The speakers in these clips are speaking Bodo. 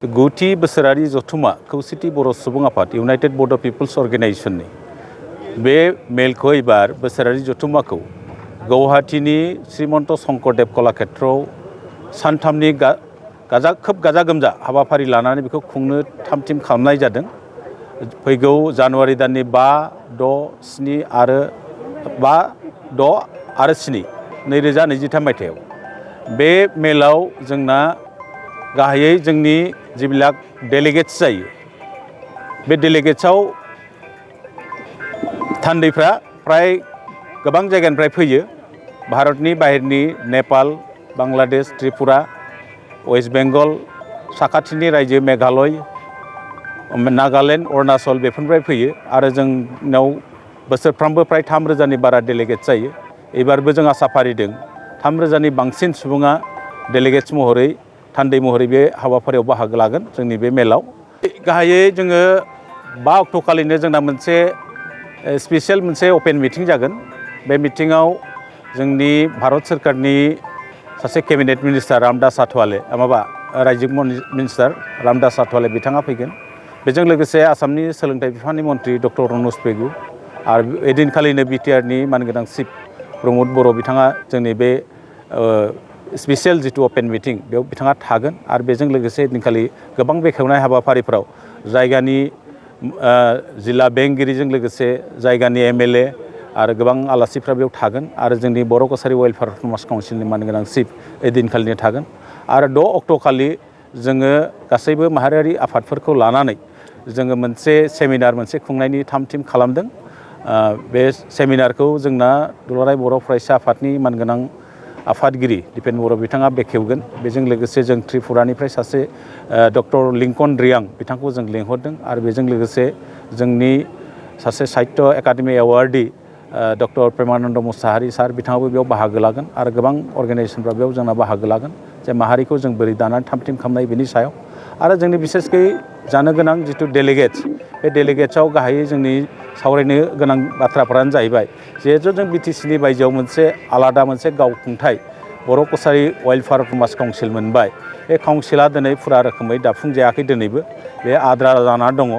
गुथि बोसोरारि जथुमा खौसेथि बर' सुबुं आफाद इउनाइटेड बड' पिपल्स अर्गेनाइजेशननि बे मेलखौ एबार बोसोरारि जथुमाखौ गुवाहाटीनि श्रीमन्त शंकरदेव कलाक्षेत्रआव सानथामनि खोब गाजा गोमजा हाबाफारि लानानै बेखौ खुंनो थाम-थिम खालामनाय जादों। फैगौ जानुवारि दाननि 5, 6, 7 आरो 7 2023 मायथाइयाव बे मेलाव जोंना गाहायै जोंनि जिबिलाक डेलिगेट्स जायो। बे डेलिगेट्सआव थान्दैफ्रा फ्राय गोबां जायगानिफ्राय फैयो। भारतनि बाहेरनि नेपाल, बांलादेश, त्रिपुरा, वेस्ट बेंगल, साखाथिनि रायजो मेघालय, नागालेण्ड, अरुणाचल बेफोरनिफ्राय फैयो आरो जोंनाव बोसोरफ्रामबो फ्राय 3,000नि बारा डेलिगेट्स जायो। एबारबो जों आसा फारिदों 3,000नि बांसिन सुबुङा डेलिगेट्स महरै थान्दै महरै बे हाबाफारियाव बाहागो लागोन जोंनि बे मेलाव। गाहायै जोङो 5 अक्ट'खालिनो जोंना मोनसे स्पेसियेल मोनसे अपेन मिटिं जागोन। बे मिटिङाव जोंनि भारत सोरखारनि सासे केबिनेट मिनिस्टार रामदास रायजो मिनिस्टार रामदास आठवाले बिथाङा फैगोन। बेजों लोगोसे आसामनि सोलोंथाइ बिफाननि मन्थ्रि डक्टर रनज पेगु आरो एदिनखालिनो बिटिआरनि मानगोनां चिफ प्रमद बर' बिथाङा जोंनि बे स्पेसियेल जिथु अपेन मिटिं बेयाव बिथाङा थागोन आरो बेजों लोगोसे दिनखालि गोबां बेखेवनाय हाबाफारिफोराव जायगानि जिल्ला बेंगिरिजों लोगोसे जायगानि एमएलए आरो गोबां आलासिफ्रा बेयाव थागोन आरो जोंनि बर' कसारि वेलफेयार समाज काउन्सिलनि मानगोनां चिफ एदिनखालिनो थागोन आरो 6 अक्ट'खालि जोङो गासैबो माहारियारि आफादफोरखौ लानानै जोङो मोनसे सेमिनार खुंनायनि थाम-थिम खालामदों। बे सेमिनारखौ जोंना दुलाराय बर' फरायसा आफादनि मानगोनां आफादगिरि दिपेन बर' बिथाङा बेखेवगोन। बेजों लोगोसे जों त्रिपुरानिफ्राय सासे डक्टर लिंकन रियां बिथांखौ जों लेंहरदों आरो बेजों लोगोसे जोंनि सासे साहित्य एकाडेमि एवार्डी डक्टर प्रेमानन्द मुसाहारि सार बिथाङाबो बेयाव बाहागो लागोन आरो गोबां अर्गेनाइजेसनफ्रा बेयाव जोंना बाहागो लागोन जे माहारिखौ जों बोरै दानानै थाम-थिम खालामनाय बेनि सायाव आरो जोंनि बिसेसकै जानो गोनां जिथु डेलिगेट्स बे डेलिगेट्सआव गाहायै जोंनि सावरायनो गोनां बाथ्राफोरानो जाहैबाय जिहेथु जों बिटिसिनि बायजोआव मोनसे आलादा मोनसे गावखुंथाय बर' कसारि वेलफेयार समाज काउन्सिल मोनबाय। बे काउन्सिला दिनै फुरा रोखोमै दाफुंजायाखै दिनैबो बे आद्रा जाना दङ।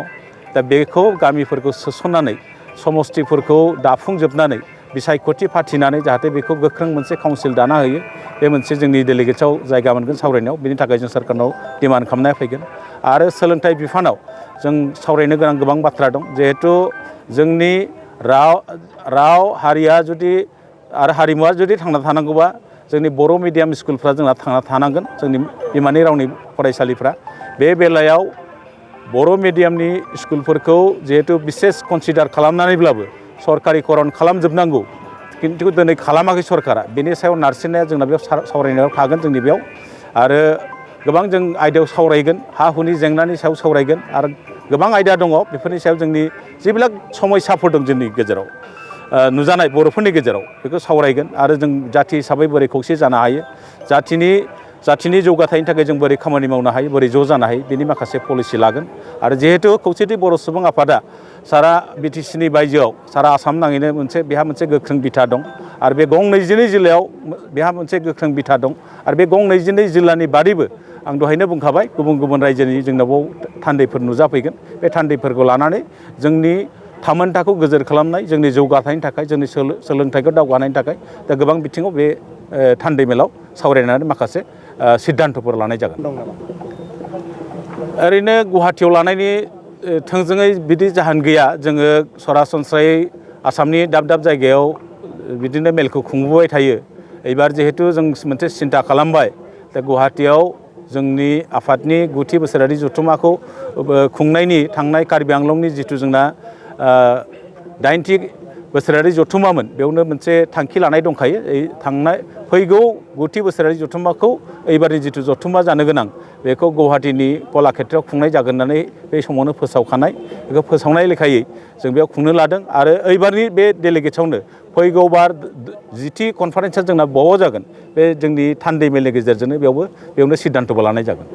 दा बेखौ गामिफोरखौ सोसननानै समस्तिफोरखौ दाफुंजोबनानै बिसायख'थि फाथिनानै जाहाथे बेखौ गोख्रों मोनसे काउन्सिल दाना होयो बे मोनसे जोंनि डेलिगेट्सआव जायगा मोनगोन सावरायनायाव बेनि थाखाय जों सोरखारनाव डिमान्ड खालामनाया फैगोन। आरो सोलोंथाइ बिफानाव जों सावरायनो गोनां गोबां बाथ्रा दं जिहेथु जोंनि राव हारिया जुदि आरो हारिमुवा जुदि थांना थानांगौबा जोंनि बर' मिडियाम स्कुलफ्रा जोंना थांना थानांगोन जोंनि बिमानि रावनि फरायसालिफ्रा। बे बेलायाव बर' मिडियामनि स्कुलफोरखौ जिहेतु बिसेस कनसिडार खालामनानैब्लाबो सरकारिकरन खालामजोबनांगौ खिन्थु दिनै खालामाखै सरकारा। बेनि सायाव नारसिननाया जोंना बेयाव सावरायनायाव थागोन जोंनि बेयाव आरो गोबां जों आयदायाव सावरायगोन हा-हुनि जेंनानि सायाव सावरायगोन आरो गोबां आयदा दङ बेफोरनि सायाव जोंनि जेবিলাক समयसाफोर दं जोंनि गेजेराव नुजानाय बर'फोरनि गेजेराव बेखौ सावरायगोन आरो जों जाथि हिसाबै बोरै खौसे जानो हायो जाथिनि जौगाथायनि थाखाय जों बोरै खामानि मावनो हायो बोरै ज' जानो हायो बेनि माखासे पलिसि लागोन। आरो जिहेतु खौसेथि बर' सुबुं आफादा सारा बिटिसिनि बायजोआव सारा आसाम नाङैनो बेहा मोनसे गोख्रों बिथा दं आरो बे गं 22 जिल्लायाव बेहा मोनसे गोख्रों बिथा दं आरो बे गं 22 जिल्लानि बादैबो आं दहायनो बुंखाबाय गुबुन गुबुन रायजोनि जोंनाव थान्दैफोर नुजाफैगोन। बे थान्दैफोरखौ लानानै जोंनि थामोनथाखौ गोजोर खालामनाय जोंनि जौगाथायनि थाखाय जोंनि सोलोंथाइखौ दावगानायनि थाखाय दा गोबां बिथिङाव बे थान्दै मेलाव सावरायनानै माखासे सिद्धान्तफोर लानाय जागोन। ओरैनो गुवाहाटीयाव लानायनि थोंजोङै बिदि जाहोन गैया। जोङो सरासनस्रायै आसामनि दाब दाब जायगायाव बिदिनो मेलखौ खुंबोबाय थायो। एबार जिहेतु जों मोनसे सिन्था खालामबाय दा गुवाहाटीयाव जोंनि आफादनि गुथि बोसोरारि जथुमाखौ खुंनायनि थांनाय कार्बि आंलंनि जिथु जोंना 8थि बोसोरारि जथुमामोन बेयावनो मोनसे थांखि लानाय दंखायो। फैगौ गुथि बोसोरारि जथुमाखौ एबारनि जिथु जथुमा जानो गोनां बेखौ गुवाहाटीनि कलाक्षेत्रआव खुंनाय जागोन होननानै बे समावनो फोसावखानाय। बेखौ फोसावनाय लेखायै जों बेयाव खुंनो लादों आरो एबारनि बे डेलिगेट्सआवनो फैगौ बार 10थि कनफारेन्सआ जोंना बबाव जागोन बे जोंनि थान्दै मेलनि गेजेरजोंनो बेयावनो सिद्धान्तबो लानाय जागोन।